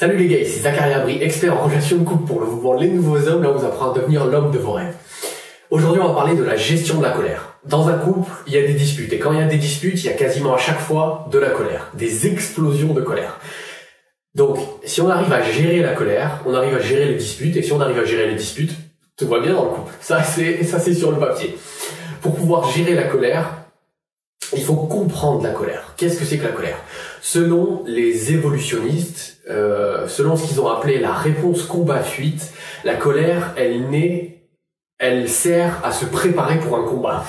Salut les gars, c'est Zachary Abri, expert en relations de couple pour le mouvement Les Nouveaux Hommes, là où vous apprend à devenir l'homme de vos rêves. Aujourd'hui, on va parler de la gestion de la colère. Dans un couple, il y a des disputes, et quand il y a des disputes, il y a quasiment à chaque fois de la colère, des explosions de colère. Donc, si on arrive à gérer la colère, on arrive à gérer les disputes, et si on arrive à gérer les disputes, tout va bien dans le couple. Ça, c'est sur le papier. Pour pouvoir gérer la colère, il faut comprendre la colère. Qu'est-ce que c'est que la colère? Selon les évolutionnistes, selon ce qu'ils ont appelé la réponse combat-fuite, la colère, elle sert à se préparer pour un combat.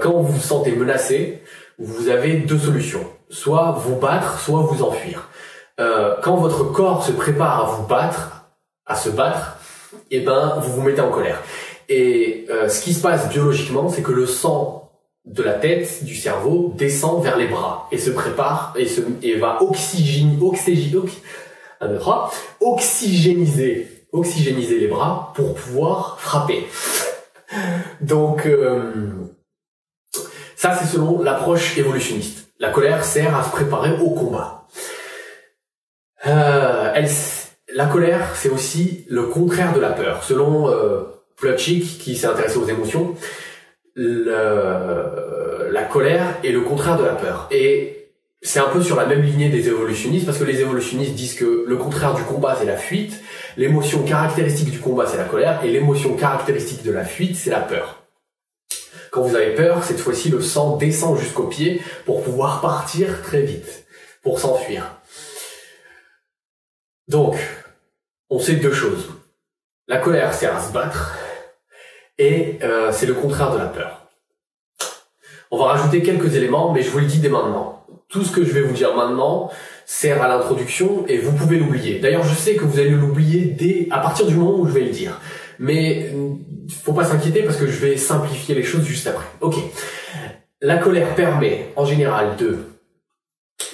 Quand vous vous sentez menacé, vous avez deux solutions. Soit vous battre, soit vous enfuir. Quand votre corps se prépare à se battre, eh ben, vous vous mettez en colère. Et ce qui se passe biologiquement, c'est que le sang de la tête, du cerveau, descend vers les bras et se prépare et va oxygéniser les bras pour pouvoir frapper. Donc ça, c'est selon l'approche évolutionniste. La colère sert à se préparer au combat. La colère, c'est aussi le contraire de la peur. Selon Plutchik, qui s'est intéressé aux émotions, la colère est le contraire de la peur. Et c'est un peu sur la même lignée des évolutionnistes, parce que les évolutionnistes disent que le contraire du combat, c'est la fuite, l'émotion caractéristique du combat, c'est la colère, et l'émotion caractéristique de la fuite, c'est la peur. Quand vous avez peur, cette fois-ci, le sang descend jusqu'aux pieds pour pouvoir partir très vite, pour s'enfuir. Donc, on sait deux choses. La colère sert à se battre, et c'est le contraire de la peur. On va rajouter quelques éléments, mais je vous le dis dès maintenant. Tout ce que je vais vous dire maintenant sert à l'introduction et vous pouvez l'oublier. D'ailleurs, je sais que vous allez l'oublier à partir du moment où je vais le dire. Mais faut pas s'inquiéter parce que je vais simplifier les choses juste après. Ok. La colère permet, en général, de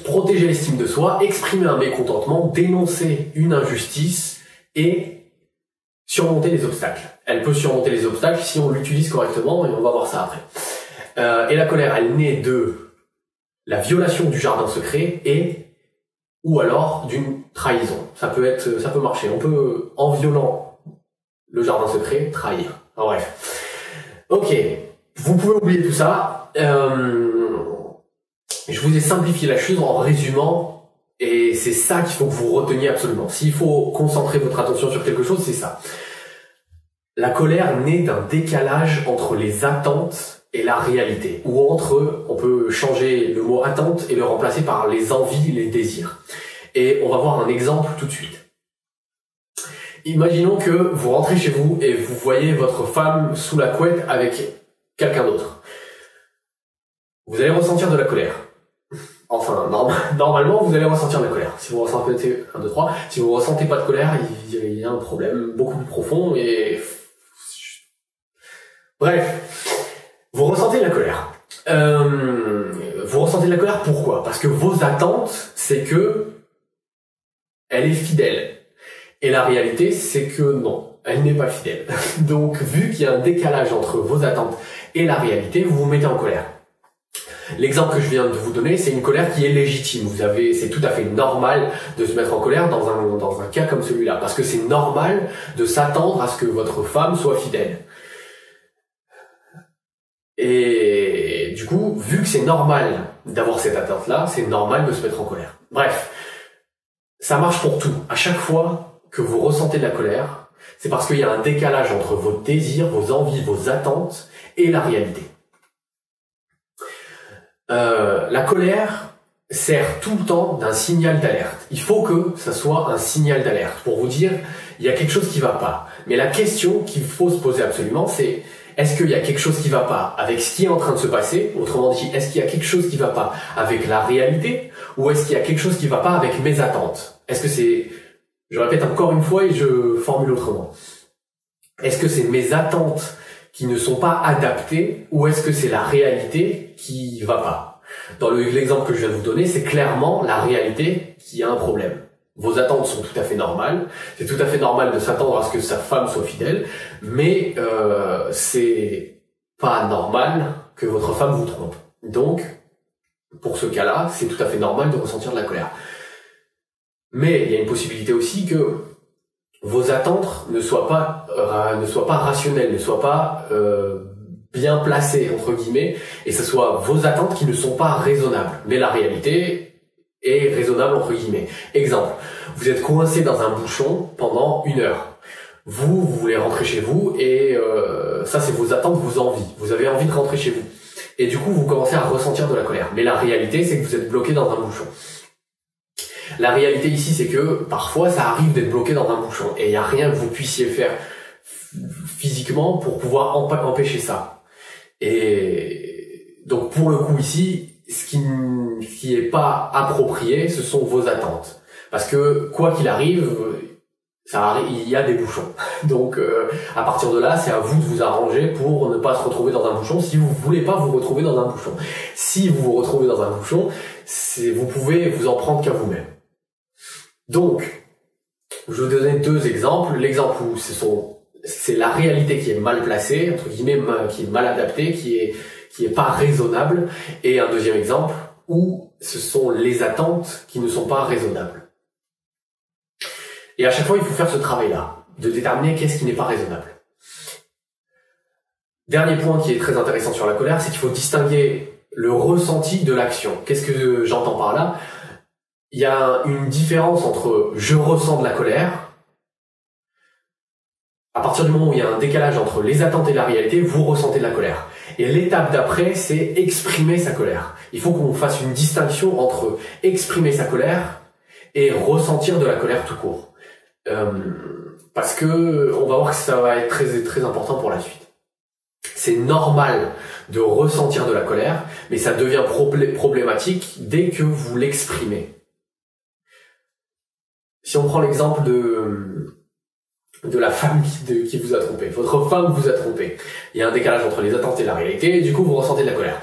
protéger l'estime de soi, exprimer un mécontentement, dénoncer une injustice et surmonter les obstacles. Elle peut surmonter les obstacles si on l'utilise correctement et on va voir ça après. Et la colère, elle naît de la violation du jardin secret ou alors d'une trahison. Ça peut marcher. On peut, en violant le jardin secret, trahir. Alors, bref. Ok. Vous pouvez oublier tout ça. Je vous ai simplifié la chose en résumant, et c'est ça qu'il faut que vous reteniez absolument. S'il faut concentrer votre attention sur quelque chose, c'est ça. La colère naît d'un décalage entre les attentes et la réalité, ou on peut changer le mot attente et le remplacer par les envies, les désirs. Et on va voir un exemple tout de suite. Imaginons que vous rentrez chez vous et vous voyez votre femme sous la couette avec quelqu'un d'autre. Vous allez ressentir de la colère. Enfin, normalement, vous allez ressentir de la colère. Si vous ressentez, si vous ressentez pas de colère, il y a un problème beaucoup plus profond et... Bref. Vous ressentez de la colère. Vous ressentez de la colère pourquoi? Parce que vos attentes, c'est que elle est fidèle. Et la réalité, c'est que non, elle n'est pas fidèle. Donc, vu qu'il y a un décalage entre vos attentes et la réalité, vous vous mettez en colère. L'exemple que je viens de vous donner, c'est une colère qui est légitime. C'est tout à fait normal de se mettre en colère dans un cas comme celui-là. Parce que c'est normal de s'attendre à ce que votre femme soit fidèle. Et du coup, vu que c'est normal d'avoir cette attente-là, c'est normal de se mettre en colère. Bref, ça marche pour tout. À chaque fois que vous ressentez de la colère, c'est parce qu'il y a un décalage entre vos désirs, vos envies, vos attentes et la réalité. La colère sert tout le temps d'un signal d'alerte. Il faut que ça soit un signal d'alerte pour vous dire il y a quelque chose qui va pas. Mais la question qu'il faut se poser absolument, c'est est-ce qu'il y a quelque chose qui va pas avec ce qui est en train de se passer? Autrement dit, est-ce qu'il y a quelque chose qui va pas avec la réalité? Ou est-ce qu'il y a quelque chose qui va pas avec mes attentes? Est-ce que c'est... Je répète encore une fois et je formule autrement. Est-ce que c'est mes attentes qui ne sont pas adaptées ou est-ce que c'est la réalité qui va pas? Dans l'exemple que je viens de vous donner, c'est clairement la réalité qui a un problème. Vos attentes sont tout à fait normales. C'est tout à fait normal de s'attendre à ce que sa femme soit fidèle, mais c'est pas normal que votre femme vous trompe. Donc, pour ce cas-là, c'est tout à fait normal de ressentir de la colère. Mais il y a une possibilité aussi que vos attentes ne soient pas rationnelles, ne soient pas bien placées entre guillemets, et ce soit vos attentes qui ne sont pas raisonnables. Mais la réalité est raisonnable entre guillemets. Exemple, vous êtes coincé dans un bouchon pendant 1 heure. Vous voulez rentrer chez vous et ça c'est vos attentes, vos envies. Vous avez envie de rentrer chez vous. Et du coup, vous commencez à ressentir de la colère. Mais la réalité, c'est que vous êtes bloqué dans un bouchon. La réalité ici, c'est que parfois, ça arrive d'être bloqué dans un bouchon. Et il n'y a rien que vous puissiez faire physiquement pour pouvoir empêcher ça. Et donc, pour le coup ici, ce qui est pas approprié, ce sont vos attentes. Parce que, quoi qu'il arrive, il y a des bouchons. Donc, à partir de là, c'est à vous de vous arranger pour ne pas se retrouver dans un bouchon si vous voulez pas vous retrouver dans un bouchon. Si vous vous retrouvez dans un bouchon, vous pouvez vous en prendre qu'à vous-même. Donc, je vais vous donner 2 exemples. L'exemple où c'est la réalité qui est mal placée, entre guillemets, qui est mal adaptée, qui est pas raisonnable. Et un deuxième exemple où ce sont les attentes qui ne sont pas raisonnables. Et à chaque fois, il faut faire ce travail-là, de déterminer qu'est-ce qui n'est pas raisonnable. Dernier point qui est très intéressant sur la colère, c'est qu'il faut distinguer le ressenti de l'action. Qu'est-ce que j'entends par là? Il y a une différence entre je ressens de la colère. À partir du moment où il y a un décalage entre les attentes et la réalité, vous ressentez de la colère. Et l'étape d'après, c'est exprimer sa colère. Il faut qu'on fasse une distinction entre exprimer sa colère et ressentir de la colère tout court. Parce que on va voir que ça va être très très important pour la suite. C'est normal de ressentir de la colère, mais ça devient problématique dès que vous l'exprimez. Si on prend l'exemple de la femme qui vous a trompé, votre femme vous a trompé. Il y a un décalage entre les attentes et la réalité, et du coup vous ressentez de la colère.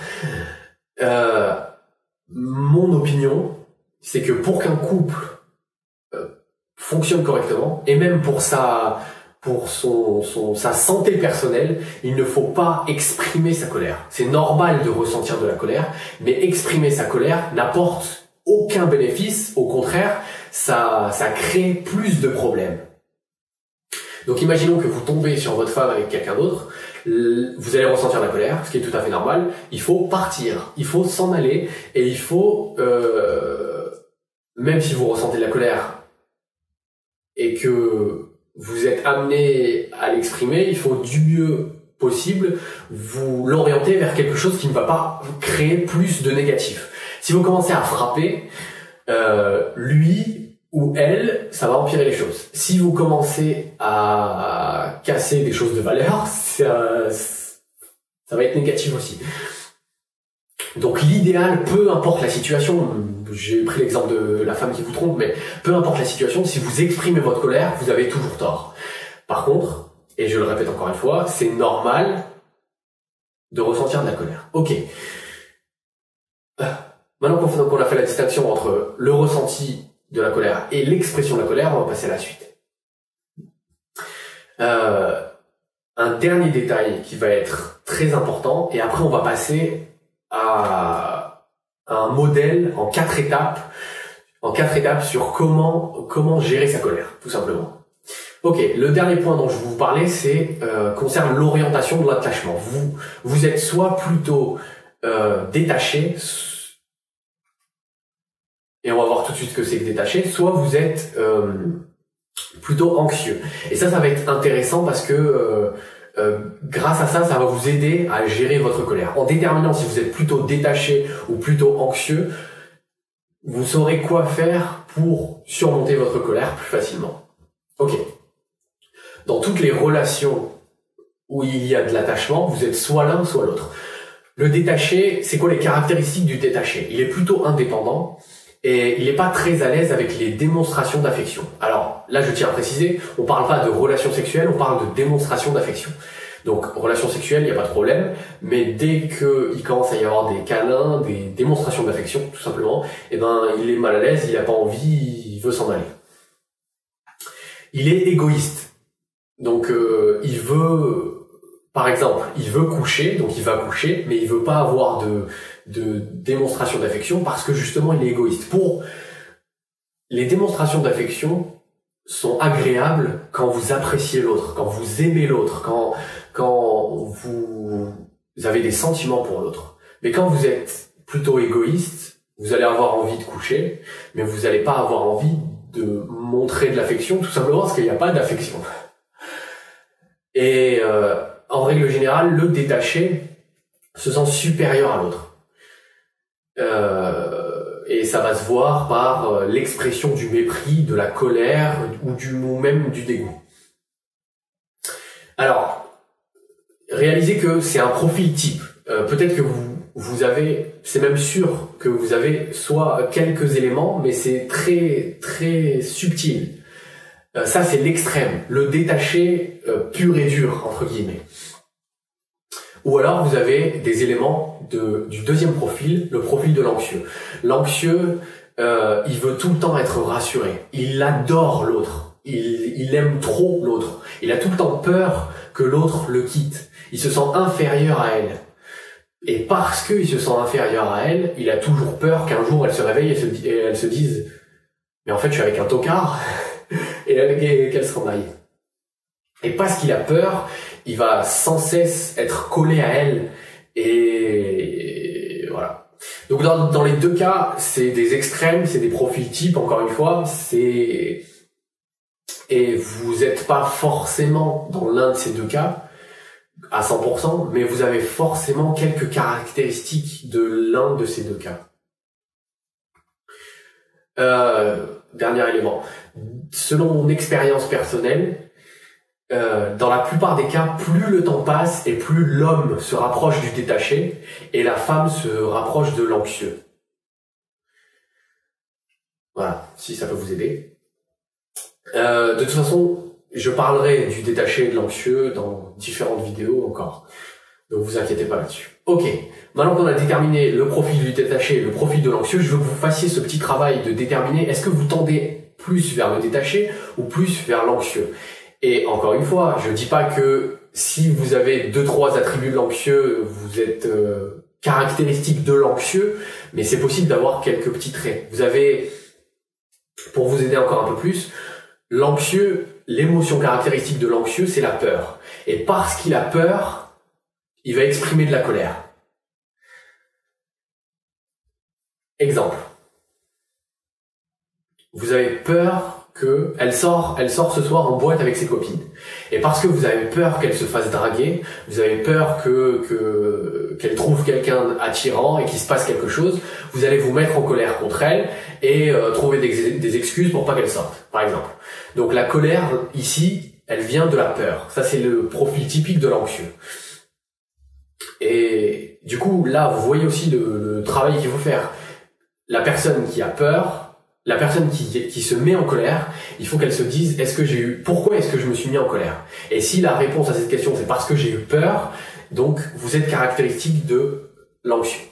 Mon opinion, c'est que pour qu'un couple fonctionne correctement, et même pour sa santé personnelle, il ne faut pas exprimer sa colère. C'est normal de ressentir de la colère, mais exprimer sa colère n'apporte aucun bénéfice. Au contraire, ça crée plus de problèmes. Donc imaginons que vous tombez sur votre femme avec quelqu'un d'autre, vous allez ressentir la colère, ce qui est tout à fait normal. Il faut partir, il faut s'en aller, et il faut, même si vous ressentez de la colère, et que vous êtes amené à l'exprimer, il faut du mieux possible vous l'orienter vers quelque chose qui ne va pas créer plus de négatif. Si vous commencez à frapper, lui ou elle, ça va empirer les choses. Si vous commencez à casser des choses de valeur, ça va être négatif aussi. Donc l'idéal, peu importe la situation, j'ai pris l'exemple de la femme qui vous trompe, mais peu importe la situation, si vous exprimez votre colère, vous avez toujours tort. Par contre, et je le répète encore une fois, c'est normal de ressentir de la colère. Ok. Maintenant qu'on a fait la distinction entre le ressenti de la colère et l'expression de la colère, on va passer à la suite. Un dernier détail qui va être très important, et après on va passer à un modèle en 4 étapes sur comment gérer sa colère, tout simplement. Ok, le dernier point dont je vais vous parler, c'est concerne l'orientation de l'attachement. Vous êtes soit plutôt détaché, et on va voir tout de suite ce que c'est que détaché, soit vous êtes plutôt anxieux. Et ça va être intéressant parce que grâce à ça, ça va vous aider à gérer votre colère. En déterminant si vous êtes plutôt détaché ou plutôt anxieux, vous saurez quoi faire pour surmonter votre colère plus facilement. Ok. Dans toutes les relations où il y a de l'attachement, vous êtes soit l'un, soit l'autre. Le détaché, c'est quoi les caractéristiques du détaché? Il est plutôt indépendant et il n'est pas très à l'aise avec les démonstrations d'affection. Alors là, je tiens à préciser, on ne parle pas de relations sexuelles, on parle de démonstration d'affection. Donc, relations sexuelles, il n'y a pas de problème, mais dès qu'il commence à y avoir des câlins, des démonstrations d'affection, tout simplement, eh ben, il est mal à l'aise, il n'a pas envie, il veut s'en aller. Il est égoïste. Donc, il veut, par exemple, il veut coucher, donc il va coucher, mais il veut pas avoir de démonstration d'affection parce que justement, il est égoïste. les démonstrations d'affection sont agréables quand vous appréciez l'autre, quand vous aimez l'autre, quand vous avez des sentiments pour l'autre. Mais quand vous êtes plutôt égoïste, vous allez avoir envie de coucher, mais vous n'allez pas avoir envie de montrer de l'affection, tout simplement parce qu'il n'y a pas d'affection. Et en règle générale, le détaché se sent supérieur à l'autre. Et ça va se voir par l'expression du mépris, de la colère ou même du dégoût. Alors, réalisez que c'est un profil type. Peut-être que vous avez, c'est même sûr que vous avez soit quelques éléments, mais c'est très très subtil. Ça, c'est l'extrême, le détaché pur et dur, entre guillemets. Ou alors, vous avez des éléments du deuxième profil, le profil de l'anxieux. L'anxieux, il veut tout le temps être rassuré. Il adore l'autre. Il aime trop l'autre. Il a tout le temps peur que l'autre le quitte. Il se sent inférieur à elle. Et parce qu'il se sent inférieur à elle, il a toujours peur qu'un jour elle se réveille et elle se dise « Mais en fait, je suis avec un tocard » et qu'elle se rembaille. Et parce qu'il a peur, il va sans cesse être collé à elle et voilà. Donc dans les deux cas, c'est des extrêmes, c'est des profils types, encore une fois, et vous n'êtes pas forcément dans l'un de ces deux cas à 100%, mais vous avez forcément quelques caractéristiques de l'un de ces deux cas. Dernier élément. Selon mon expérience personnelle, dans la plupart des cas, plus le temps passe et plus l'homme se rapproche du détaché et la femme se rapproche de l'anxieux. Voilà, si ça peut vous aider. De toute façon, je parlerai du détaché et de l'anxieux dans différentes vidéos encore. Donc vous inquiétez pas là-dessus. Ok, maintenant qu'on a déterminé le profil du détaché et le profil de l'anxieux, je veux que vous fassiez ce petit travail de déterminer est-ce que vous tendez plus vers le détaché ou plus vers l'anxieux. Et encore une fois, je dis pas que si vous avez 2-3 attributs de l'anxieux, vous êtes caractéristique de l'anxieux, mais c'est possible d'avoir quelques petits traits. Vous avez, pour vous aider encore un peu plus, l'anxieux, l'émotion caractéristique de l'anxieux, c'est la peur. Et parce qu'il a peur, il va exprimer de la colère. Exemple. Vous avez peur elle sort ce soir en boîte avec ses copines. Et parce que vous avez peur qu'elle se fasse draguer, vous avez peur qu'elle trouve quelqu'un attirant et qu'il se passe quelque chose, vous allez vous mettre en colère contre elle et trouver des excuses pour pas qu'elle sorte, par exemple. Donc la colère, ici, elle vient de la peur. Ça, c'est le profil typique de l'anxieux. Et du coup, là, vous voyez aussi le travail qu'il faut faire. La personne qui a peur, la personne qui se met en colère, il faut qu'elle se dise pourquoi est-ce que je me suis mis en colère? Et si la réponse à cette question c'est parce que j'ai eu peur, donc vous êtes caractéristique de l'anxieux.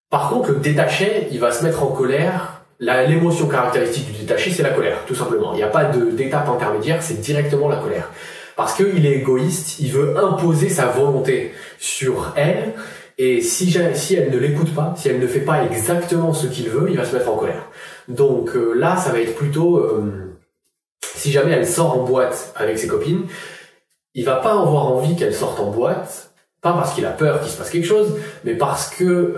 Par contre, le détaché, il va se mettre en colère. L'émotion caractéristique du détaché, c'est la colère, tout simplement. Il n'y a pas d'étape intermédiaire, c'est directement la colère. Parce qu'il est égoïste, il veut imposer sa volonté sur elle. Et si elle ne l'écoute pas, si elle ne fait pas exactement ce qu'il veut, il va se mettre en colère. Donc là, ça va être plutôt, si jamais elle sort en boîte avec ses copines, il va pas avoir envie qu'elle sorte en boîte, pas parce qu'il a peur qu'il se passe quelque chose, mais parce que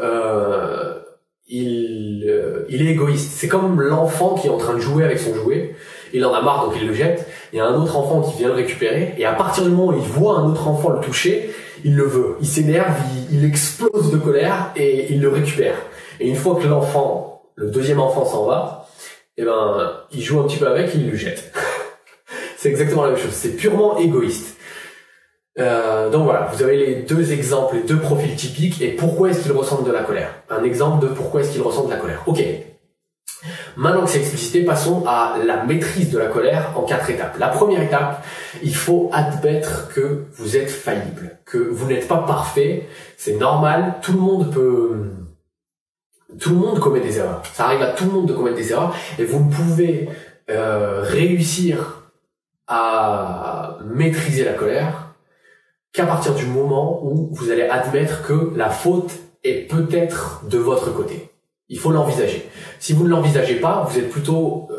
il est égoïste. C'est comme l'enfant qui est en train de jouer avec son jouet, il en a marre donc il le jette, il y a un autre enfant qui vient le récupérer, et à partir du moment où il voit un autre enfant le toucher, il le veut, il s'énerve, il explose de colère et il le récupère. Et une fois que le deuxième enfant s'en va, eh ben, il joue un petit peu avec et il le jette. C'est exactement la même chose, c'est purement égoïste. Donc voilà, vous avez les deux exemples, les deux profils typiques et pourquoi est-ce qu'ils ressentent de la colère. Un exemple de pourquoi est-ce qu'ils ressentent de la colère. Ok. Maintenant que c'est explicité, passons à la maîtrise de la colère en 4 étapes. La première étape, il faut admettre que vous êtes faillible, que vous n'êtes pas parfait, c'est normal, tout le monde commet des erreurs. Ça arrive à tout le monde de commettre des erreurs et vous ne pouvez réussir à maîtriser la colère qu'à partir du moment où vous allez admettre que la faute est peut-être de votre côté. Il faut l'envisager. Si vous ne l'envisagez pas, vous êtes plutôt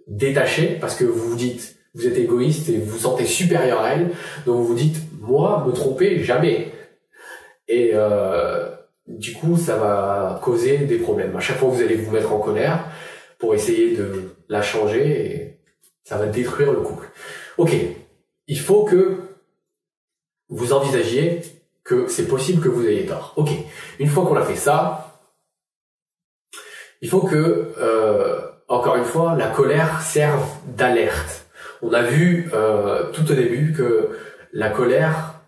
détaché parce que vous vous dites, vous êtes égoïste et vous vous sentez supérieur à elle, donc vous vous dites, moi, me tromper, jamais. Et du coup, ça va causer des problèmes. À chaque fois, vous allez vous mettre en colère pour essayer de la changer et ça va détruire le couple. Ok, il faut que vous envisagiez que c'est possible que vous ayez tort. Ok, une fois qu'on a fait ça, il faut que, encore une fois, la colère serve d'alerte. On a vu tout au début que la colère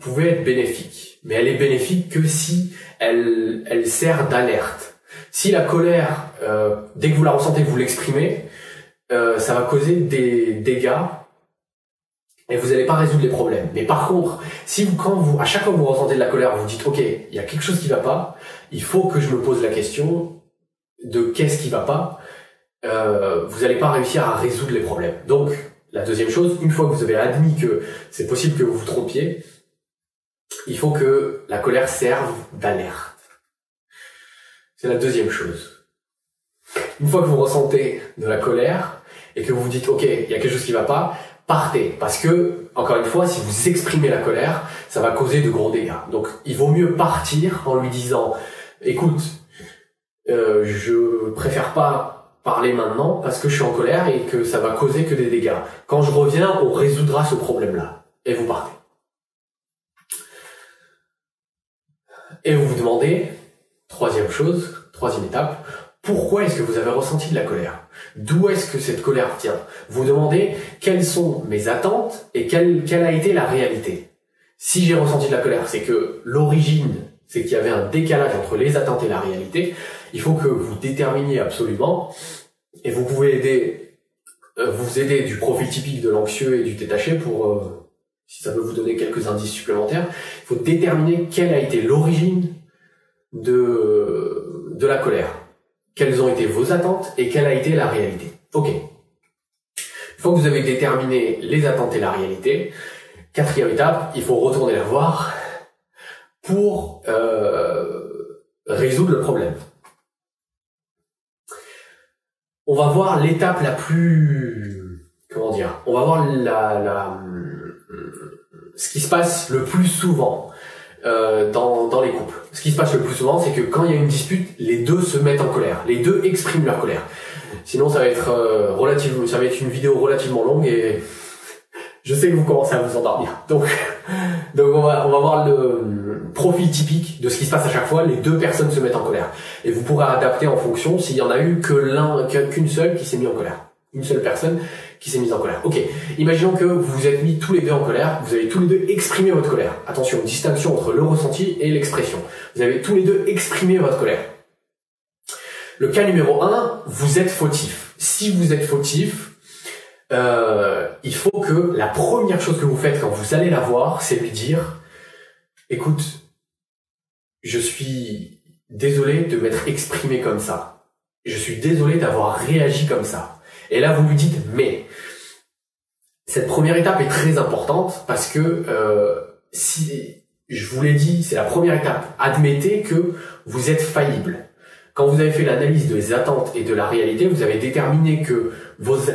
pouvait être bénéfique, mais elle est bénéfique que si elle sert d'alerte. Si la colère, dès que vous la ressentez, vous l'exprimez, ça va causer des dégâts et vous n'allez pas résoudre les problèmes. Mais par contre, si à chaque fois que vous ressentez de la colère, vous dites, ok, il y a quelque chose qui va pas, il faut que je me pose la question de qu'est-ce qui va pas, vous n'allez pas réussir à résoudre les problèmes. Donc, la deuxième chose, une fois que vous avez admis que c'est possible que vous vous trompiez, il faut que la colère serve d'alerte. C'est la deuxième chose. Une fois que vous ressentez de la colère et que vous vous dites, ok, il y a quelque chose qui va pas, partez. Parce que, encore une fois, si vous exprimez la colère, ça va causer de gros dégâts. Donc, il vaut mieux partir en lui disant, écoute, je préfère pas parler maintenant parce que je suis en colère et que ça va causer que des dégâts. Quand je reviens, on résoudra ce problème-là. Et vous partez. Et vous vous demandez, troisième étape, pourquoi est-ce que vous avez ressenti de la colère? D'où est-ce que cette colère vient? Vous vous demandez quelles sont mes attentes et quelle a été la réalité. Si j'ai ressenti de la colère, c'est que l'origine, c'est qu'il y avait un décalage entre les attentes et la réalité. Il faut que vous déterminiez absolument, et vous pouvez vous aider du profil typique de l'anxieux et du détaché pour, si ça peut vous donner quelques indices supplémentaires, il faut déterminer quelle a été l'origine de la colère. Quelles ont été vos attentes et quelle a été la réalité. Ok. Une fois que vous avez déterminé les attentes et la réalité, quatrième étape, il faut retourner la voir pour résoudre le problème. On va voir l'étape la plus... Comment dire? On va voir ce qui se passe le plus souvent dans les couples. Ce qui se passe le plus souvent, c'est que quand il y a une dispute, les deux se mettent en colère. Les deux expriment leur colère. Sinon, ça va être une vidéo relativement longue et je sais que vous commencez à vous endormir. Donc on va voir le profil typique de ce qui se passe à chaque fois. Les deux personnes se mettent en colère. Et vous pourrez adapter en fonction s'il y en a eu qu'une seule qui s'est mise en colère. Une seule personne qui s'est mise en colère. Ok. Imaginons que vous vous êtes mis tous les deux en colère. Vous avez tous les deux exprimé votre colère. Attention, distinction entre le ressenti et l'expression. Vous avez tous les deux exprimé votre colère. Le cas numéro 1, vous êtes fautif. Si vous êtes fautif, il faut que la première chose que vous faites quand vous allez la voir, c'est lui dire, écoute, je suis désolé de m'être exprimé comme ça. Je suis désolé d'avoir réagi comme ça. Et là, vous lui dites, mais cette première étape est très importante parce que si je vous l'ai dit, c'est la première étape. Admettez que vous êtes faillible. Quand vous avez fait l'analyse des attentes et de la réalité, vous avez déterminé que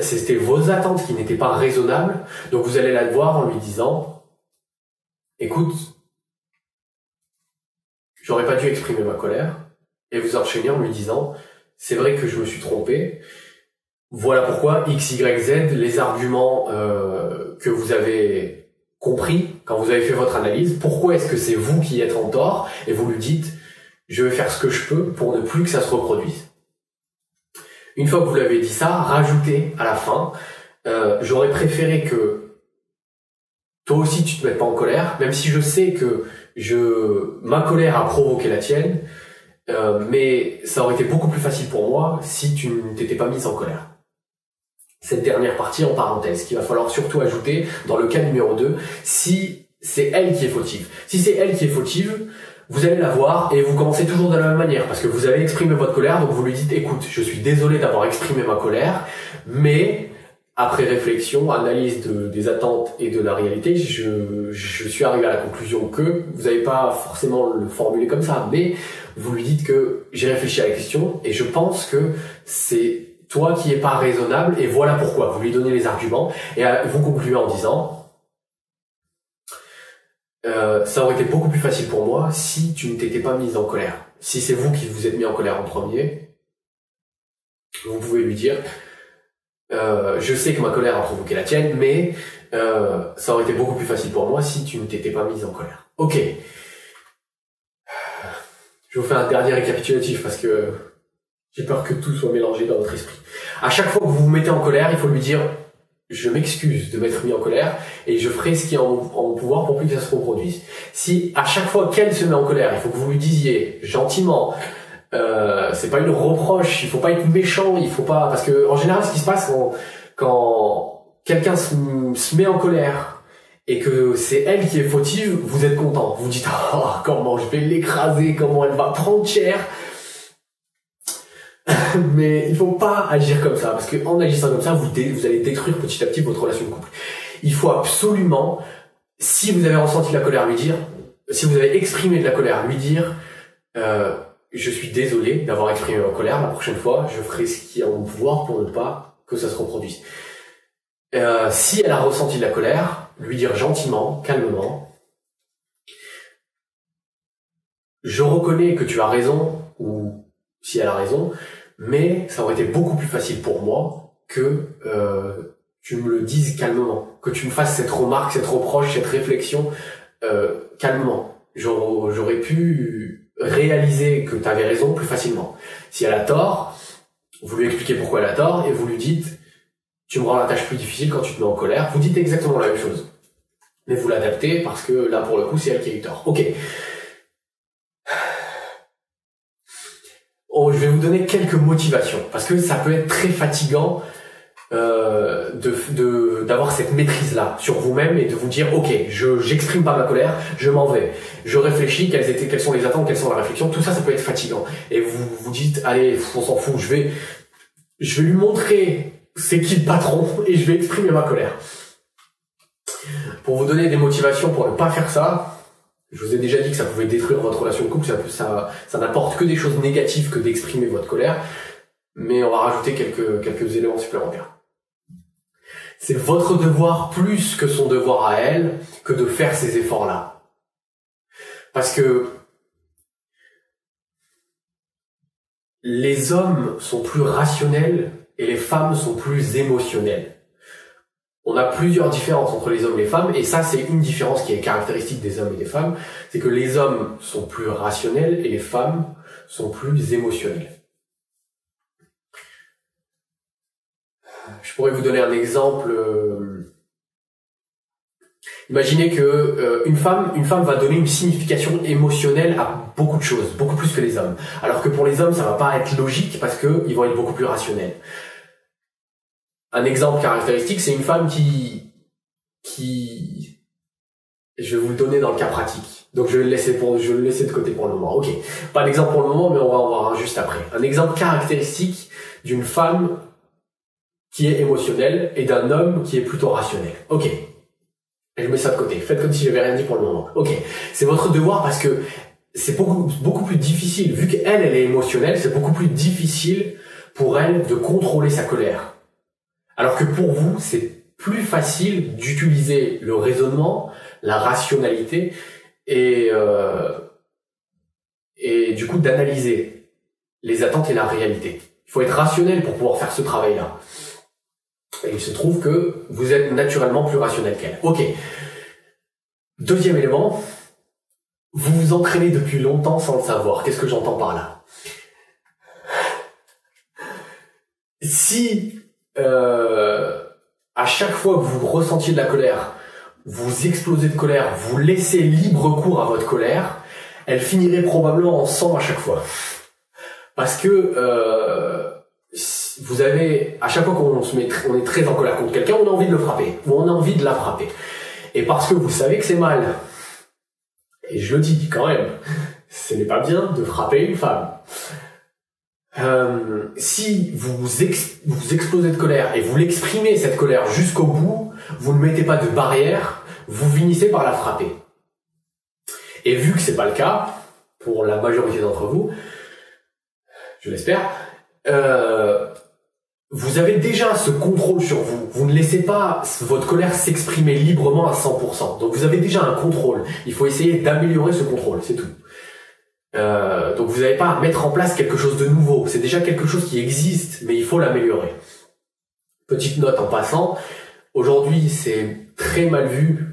c'était vos attentes qui n'étaient pas raisonnables. Donc vous allez la voir en lui disant, écoute, j'aurais pas dû exprimer ma colère. Et vous enchaînez en lui disant, c'est vrai que je me suis trompé. Voilà pourquoi X, Y, Z, les arguments que vous avez compris quand vous avez fait votre analyse, pourquoi est-ce que c'est vous qui êtes en tort? Et vous lui dites, je vais faire ce que je peux pour ne plus que ça se reproduise. Une fois que vous l'avez dit ça, rajoutez à la fin, j'aurais préféré que toi aussi tu te mettes pas en colère, même si je sais que ma colère a provoqué la tienne, mais ça aurait été beaucoup plus facile pour moi si tu ne t'étais pas mise en colère. Cette dernière partie en parenthèse, qu'il va falloir surtout ajouter dans le cas numéro 2, si c'est elle qui est fautive. Si c'est elle qui est fautive, vous allez la voir et vous commencez toujours de la même manière parce que vous avez exprimé votre colère, donc vous lui dites, écoute, je suis désolé d'avoir exprimé ma colère, mais après réflexion, analyse des attentes et de la réalité, je suis arrivé à la conclusion que vous n'avez pas forcément le formuler comme ça, mais vous lui dites que j'ai réfléchi à la question et je pense que c'est toi qui est pas raisonnable et voilà pourquoi. Vous lui donnez les arguments et vous concluez en disant ça aurait été beaucoup plus facile pour moi si tu ne t'étais pas mise en colère. Si c'est vous qui vous êtes mis en colère en premier, vous pouvez lui dire je sais que ma colère a provoqué la tienne, mais ça aurait été beaucoup plus facile pour moi si tu ne t'étais pas mise en colère. Ok. Je vous fais un dernier récapitulatif parce que j'ai peur que tout soit mélangé dans votre esprit. À chaque fois que vous vous mettez en colère, il faut lui dire je m'excuse de m'être mis en colère et je ferai ce qui est en mon pouvoir pour plus que ça se reproduise. Si à chaque fois qu'elle se met en colère, il faut que vous lui disiez gentiment, c'est pas une reproche, il faut pas être méchant, il faut pas, parce que en général ce qui se passe quand quelqu'un se met en colère et que c'est elle qui est fautive, vous êtes content, vous dites oh, comment je vais l'écraser, comment elle va prendre cher. Mais il faut pas agir comme ça, parce que en agissant comme ça, vous allez détruire petit à petit votre relation de couple. Il faut absolument, si vous avez ressenti de la colère, lui dire, si vous avez exprimé de la colère, lui dire je suis désolé d'avoir exprimé ma colère, la prochaine fois, je ferai ce qui est en mon pouvoir pour ne pas que ça se reproduise. Si elle a ressenti de la colère, lui dire gentiment, calmement, je reconnais que tu as raison, ou si elle a raison, mais ça aurait été beaucoup plus facile pour moi que tu me le dises calmement, que tu me fasses cette remarque, cette reproche, cette réflexion calmement. J'aurais pu réaliser que tu avais raison plus facilement. Si elle a tort, vous lui expliquez pourquoi elle a tort et vous lui dites tu me rends la tâche plus difficile quand tu te mets en colère. Vous dites exactement la même chose, mais vous l'adaptez parce que là pour le coup c'est elle qui a eu tort. Ok. Oh, je vais vous donner quelques motivations parce que ça peut être très fatigant d'avoir cette maîtrise là sur vous-même et de vous dire ok, j'exprime pas ma colère, je m'en vais, je réfléchis quelles sont les attentes, quelles sont la réflexion, tout ça peut être fatigant et vous vous dites allez on s'en fout, je vais lui montrer c'est qui le patron et je vais exprimer ma colère. Pour vous donner des motivations pour ne pas faire ça, je vous ai déjà dit que ça pouvait détruire votre relation de couple, ça n'apporte que des choses négatives que d'exprimer votre colère, mais on va rajouter quelques éléments supplémentaires. C'est votre devoir plus que son devoir à elle que de faire ces efforts-là. Parce que les hommes sont plus rationnels et les femmes sont plus émotionnelles. On a plusieurs différences entre les hommes et les femmes, et ça c'est une différence qui est caractéristique des hommes et des femmes, c'est que les hommes sont plus rationnels et les femmes sont plus émotionnelles. Je pourrais vous donner un exemple. Imaginez que une femme va donner une signification émotionnelle à beaucoup de choses, beaucoup plus que les hommes. Alors que pour les hommes, ça va pas être logique parce que ils vont être beaucoup plus rationnels. Un exemple caractéristique, c'est une femme qui, je vais vous le donner dans le cas pratique. Donc je vais le laisser de côté pour le moment. Ok. Pas d'exemple pour le moment, mais on va en voir un juste après. Un exemple caractéristique d'une femme qui est émotionnelle et d'un homme qui est plutôt rationnel. Ok. Et je mets ça de côté. Faites comme si j'avais rien dit pour le moment. Ok. C'est votre devoir parce que c'est beaucoup plus difficile. Vu qu'elle est émotionnelle, c'est beaucoup plus difficile pour elle de contrôler sa colère. Alors que pour vous, c'est plus facile d'utiliser le raisonnement, la rationalité et du coup d'analyser les attentes et la réalité. Il faut être rationnel pour pouvoir faire ce travail-là. Et il se trouve que vous êtes naturellement plus rationnel qu'elle. Ok. Deuxième élément, vous vous entraînez depuis longtemps sans le savoir. Qu'est-ce que j'entends par là? Si à chaque fois que vous ressentiez de la colère, vous explosez de colère, vous laissez libre cours à votre colère, elle finirait probablement en sang à chaque fois. Parce que vous avez, à chaque fois on est très en colère contre quelqu'un, on a envie de le frapper, ou on a envie de la frapper. Et parce que vous savez que c'est mal, et je le dis quand même, ce n'est pas bien de frapper une femme. Si vous explosez de colère et vous l'exprimez cette colère jusqu'au bout, vous ne mettez pas de barrière, vous finissez par la frapper. Et vu que c'est pas le cas, pour la majorité d'entre vous, je l'espère, vous avez déjà ce contrôle sur vous. Vous ne laissez pas votre colère s'exprimer librement à 100%. Donc vous avez déjà un contrôle. Il faut essayer d'améliorer ce contrôle, c'est tout. Donc vous n'avez pas à mettre en place quelque chose de nouveau. C'est déjà quelque chose qui existe, mais il faut l'améliorer. Petite note en passant, aujourd'hui c'est très mal vu,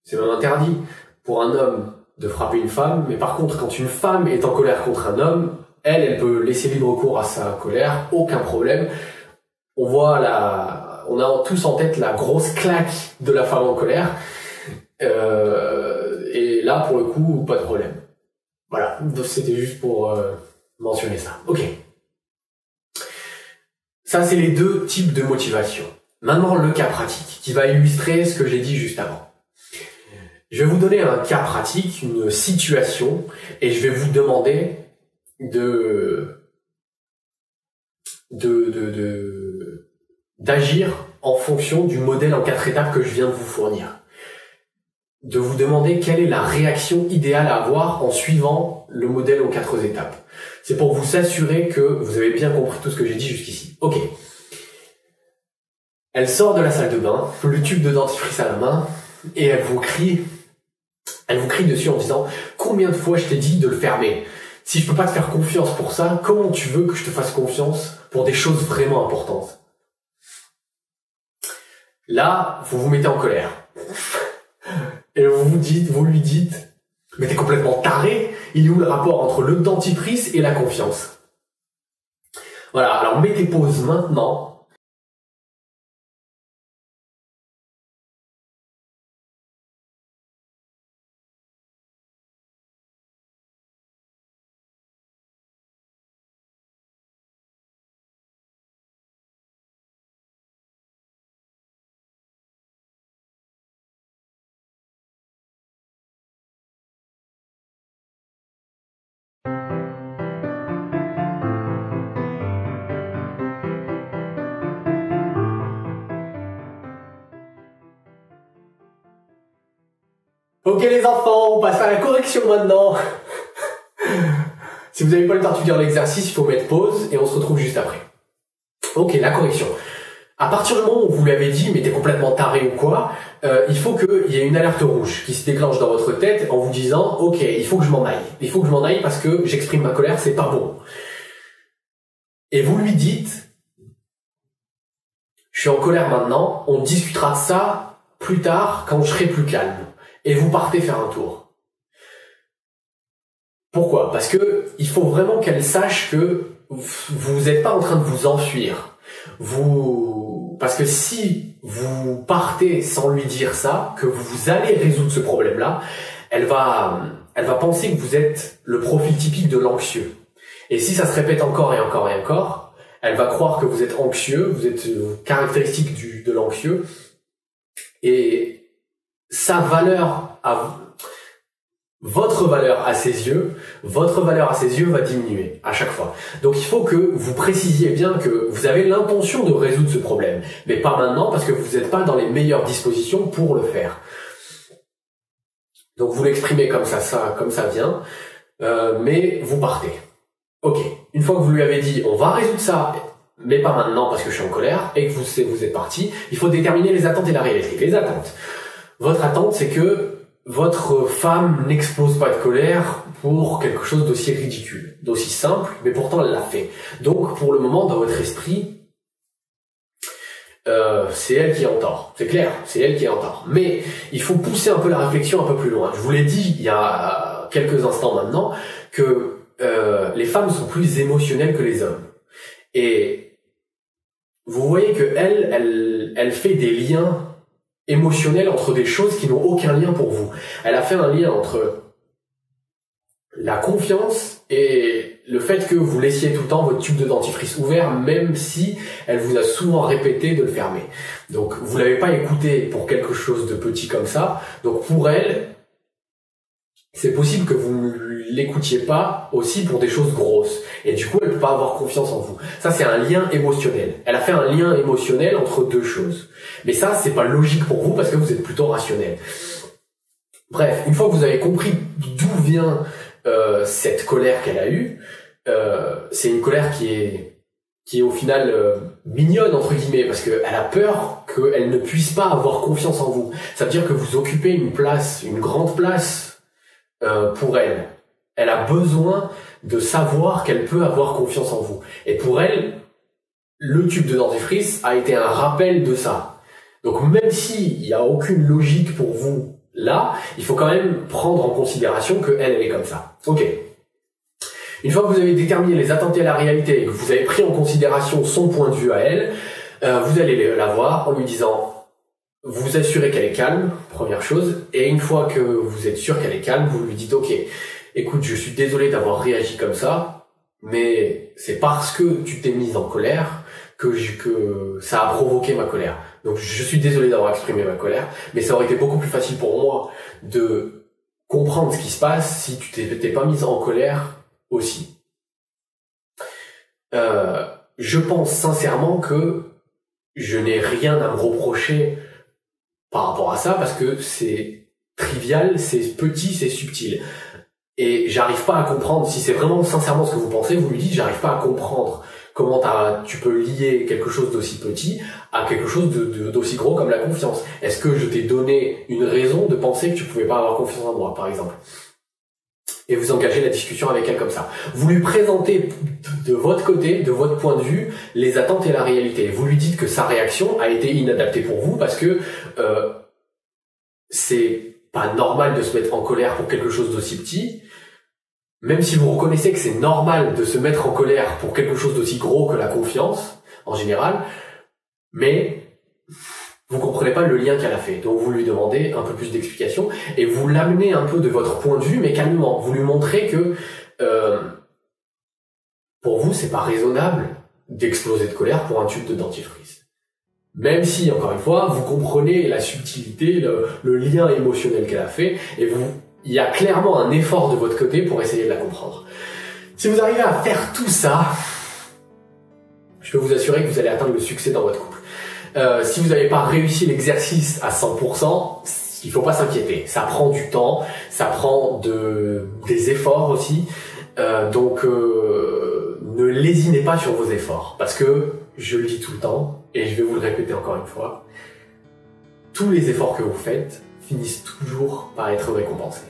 c'est même interdit pour un homme de frapper une femme, mais par contre quand une femme est en colère contre un homme, elle peut laisser libre cours à sa colère, aucun problème. On a tous en tête la grosse claque de la femme en colère, et là pour le coup pas de problème. Voilà, c'était juste pour mentionner ça. Ok. Ça, c'est les deux types de motivation. Maintenant, le cas pratique, qui va illustrer ce que j'ai dit juste avant. Je vais vous donner un cas pratique, une situation, et je vais vous demander d'agir en fonction du modèle en 4 étapes que je viens de vous fournir. De vous demander quelle est la réaction idéale à avoir en suivant le modèle en 4 étapes. C'est pour vous assurer que vous avez bien compris tout ce que j'ai dit jusqu'ici. Ok. Elle sort de la salle de bain, le tube de dentifrice à la main, et elle vous crie dessus en disant « Combien de fois je t'ai dit de le fermer ? Si je peux pas te faire confiance pour ça, comment tu veux que je te fasse confiance pour des choses vraiment importantes ?» Là, vous vous mettez en colère. Et vous lui dites, mais t'es complètement taré, il est où le rapport entre le dentifrice et la confiance? Voilà, alors mettez pause maintenant. Ok les enfants, on passe à la correction maintenant. Si vous n'avez pas le temps de faire l'exercice, il faut mettre pause et on se retrouve juste après. Ok, la correction. À partir du moment où vous l'avez dit, mais t'es complètement taré ou quoi, il faut qu'il y ait une alerte rouge qui se déclenche dans votre tête en vous disant « Ok, il faut que je m'en aille. Il faut que je m'en aille parce que j'exprime ma colère, c'est pas bon. » Et vous lui dites « Je suis en colère maintenant, on discutera de ça plus tard quand je serai plus calme. » Et vous partez faire un tour. Pourquoi? Parce que il faut vraiment qu'elle sache que vous n'êtes pas en train de vous enfuir. Parce que si vous partez sans lui dire ça, que vous allez résoudre ce problème-là, elle va penser que vous êtes le profil typique de l'anxieux. Et si ça se répète encore et encore et encore, elle va croire que vous êtes anxieux, vous êtes caractéristique de l'anxieux, et votre valeur à ses yeux va diminuer à chaque fois. Donc il faut que vous précisiez bien que vous avez l'intention de résoudre ce problème, mais pas maintenant parce que vous n'êtes pas dans les meilleures dispositions pour le faire. Donc vous l'exprimez comme ça vient, mais vous partez. Ok, une fois que vous lui avez dit on va résoudre ça, mais pas maintenant parce que je suis en colère, et que vous êtes parti, il faut déterminer les attentes et la réalité. Les attentes. Votre attente, c'est que votre femme n'explose pas de colère pour quelque chose d'aussi ridicule, d'aussi simple, mais pourtant elle l'a fait. Donc, pour le moment, dans votre esprit, c'est elle qui est en tort. C'est clair, c'est elle qui est en tort. Mais il faut pousser un peu la réflexion un peu plus loin. Je vous l'ai dit il y a quelques instants maintenant que les femmes sont plus émotionnelles que les hommes. Et vous voyez que elle fait des liens émotionnel entre des choses qui n'ont aucun lien pour vous. Elle a fait un lien entre la confiance et le fait que vous laissiez tout le temps votre tube de dentifrice ouvert, même si elle vous a souvent répété de le fermer. Donc vous l'avez pas écouté pour quelque chose de petit comme ça. Donc pour elle, c'est possible que vous ne l'écoutiez pas aussi pour des choses grosses. Et du coup, elle peut pas avoir confiance en vous. Ça, c'est un lien émotionnel. Elle a fait un lien émotionnel entre deux choses. Mais ça, c'est pas logique pour vous parce que vous êtes plutôt rationnel. Bref, une fois que vous avez compris d'où vient cette colère qu'elle a eue, c'est une colère qui est au final mignonne entre guillemets parce qu'elle a peur qu'elle ne puisse pas avoir confiance en vous. Ça veut dire que vous occupez une grande place pour elle. Elle a besoin de savoir qu'elle peut avoir confiance en vous. Et pour elle, le tube de dentifrice a été un rappel de ça. Donc même s'il n'y a aucune logique pour vous là, il faut quand même prendre en considération qu'elle est comme ça. Ok. Une fois que vous avez déterminé les attentes à la réalité et que vous avez pris en considération son point de vue à elle, vous allez la voir en lui disant vous assurez qu'elle est calme, première chose, et une fois que vous êtes sûr qu'elle est calme, vous lui dites ok, écoute, je suis désolé d'avoir réagi comme ça, mais c'est parce que tu t'es mise en colère que ça a provoqué ma colère. Donc je suis désolé d'avoir exprimé ma colère, mais ça aurait été beaucoup plus facile pour moi de comprendre ce qui se passe si tu t'es pas mise en colère aussi. Je pense sincèrement que je n'ai rien à me reprocher par rapport à ça parce que c'est trivial, c'est petit, c'est subtil. Et j'arrive pas à comprendre, si c'est vraiment sincèrement ce que vous pensez, vous lui dites j'arrive pas à comprendre comment tu peux lier quelque chose d'aussi petit à quelque chose d'aussi gros comme la confiance. Est-ce que je t'ai donné une raison de penser que tu pouvais pas avoir confiance en moi, par exemple? Et vous engagez la discussion avec elle comme ça. Vous lui présentez de votre côté, de votre point de vue, les attentes et la réalité. Vous lui dites que sa réaction a été inadaptée pour vous parce que c'est pas normal de se mettre en colère pour quelque chose d'aussi petit. Même si vous reconnaissez que c'est normal de se mettre en colère pour quelque chose d'aussi gros que la confiance, en général, mais vous comprenez pas le lien qu'elle a fait. Donc vous lui demandez un peu plus d'explications et vous l'amenez un peu de votre point de vue, mais calmement. Vous lui montrez que pour vous, c'est pas raisonnable d'exploser de colère pour un tube de dentifrice. Même si, encore une fois, vous comprenez la subtilité, le lien émotionnel qu'elle a fait, et il y a clairement un effort de votre côté pour essayer de la comprendre. Si vous arrivez à faire tout ça, je peux vous assurer que vous allez atteindre le succès dans votre couple. Si vous n'avez pas réussi l'exercice à 100%, il faut pas s'inquiéter. Ça prend du temps, ça prend des efforts aussi. Donc ne lésinez pas sur vos efforts. Parce que, je le dis tout le temps, et je vais vous le répéter encore une fois, tous les efforts que vous faites finissent toujours par être récompensés.